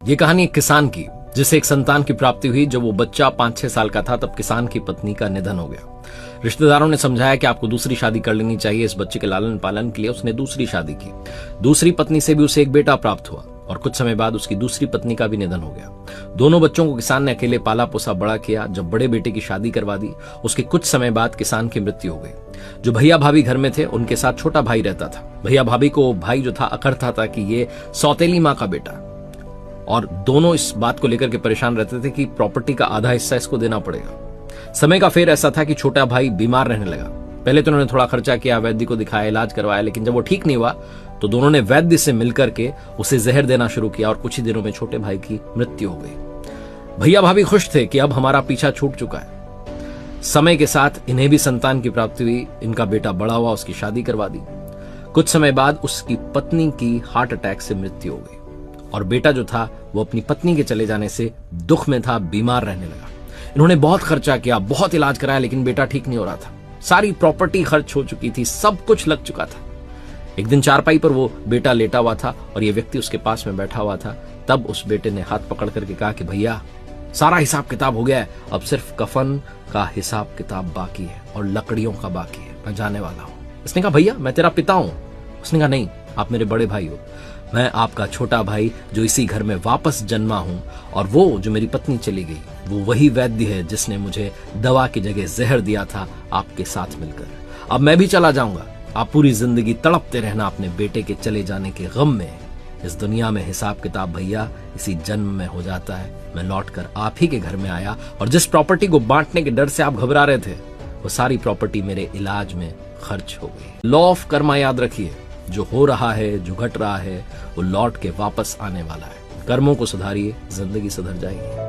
ये कहानी एक किसान की, जिसे एक संतान की प्राप्ति हुई। जब वो बच्चा 5-6 साल का था तब किसान की पत्नी का निधन हो गया। रिश्तेदारों ने समझाया कि आपको दूसरी शादी कर लेनी चाहिए। इस बच्चे के लालन पालन के लिए उसने दूसरी शादी की। दूसरी पत्नी से भी उसे एक बेटा प्राप्त हुआ और कुछ समय बाद उसकी दूसरी पत्नी का भी निधन हो गया। दोनों बच्चों को किसान ने अकेले पाला पोसा बड़ा किया। जब बड़े बेटे की शादी करवा दी, उसके कुछ समय बाद किसान की मृत्यु हो गई। जो भैया भाभी घर में थे, उनके साथ छोटा भाई रहता था। भैया भाभी को भाई जो था अकड़ता था कि ये सौतेली माँ का बेटा, और दोनों इस बात को लेकर के परेशान रहते थे कि प्रॉपर्टी का आधा हिस्सा इसको देना पड़ेगा। समय का फेर ऐसा था कि छोटा भाई बीमार रहने लगा। पहले तो उन्होंने थोड़ा खर्चा किया, वैद्य को दिखाया, इलाज करवाया, लेकिन जब वो ठीक नहीं हुआ तो दोनों ने वैद्य से मिलकर के उसे जहर देना शुरू किया और कुछ ही दिनों में छोटे भाई की मृत्यु हो गई। भैया भाभी खुश थे कि अब हमारा पीछा छूट चुका है। समय के साथ इन्हें भी संतान की प्राप्ति हुई। इनका बेटा बड़ा हुआ, उसकी शादी करवा दी। कुछ समय बाद उसकी पत्नी की हार्ट अटैक से मृत्यु हो गई और बेटा जो था वो अपनी पत्नी के चले जाने से दुख में था, बीमार रहने लगा। इन्होंने बहुत खर्चा किया, बहुत इलाज कराया, लेकिन बेटा ठीक नहीं हो रहा था। सारी प्रॉपर्टी खर्च हो चुकी थी, सब कुछ लग चुका था। एक दिन चारपाई पर वो बेटा लेटा हुआ था और ये व्यक्ति उसके पास में बैठा हुआ था। तब उस बेटे ने हाथ पकड़ करके कहा कि भैया, सारा हिसाब किताब हो गया है, अब सिर्फ कफन का हिसाब किताब बाकी है और लकड़ियों का बाकी है, मैं जाने वाला हूं। उसने कहा भैया, मैं तेरा पिता हूं। उसने कहा नहीं, आप मेरे बड़े भाई हो, मैं आपका छोटा भाई जो इसी घर में वापस जन्मा हूं, और वो जो मेरी पत्नी चली गई वो वही वैद्य है जिसने मुझे दवा की जगह जहर दिया था आपके साथ मिलकर। अब मैं भी चला जाऊंगा, आप पूरी जिंदगी तड़पते रहना अपने बेटे के चले जाने के गम में। इस दुनिया में हिसाब किताब भैया इसी जन्म में हो जाता है। मैं लौटकर आप ही के घर में आया और जिस प्रॉपर्टी को बांटने के डर से आप घबरा रहे थे, वो सारी प्रॉपर्टी मेरे इलाज में खर्च हो गई। लॉ ऑफ कर्मा याद रखिए, जो हो रहा है, जो घट रहा है, वो लौट के वापस आने वाला है। कर्मों को सुधारिए, जिंदगी सुधर जाएगी।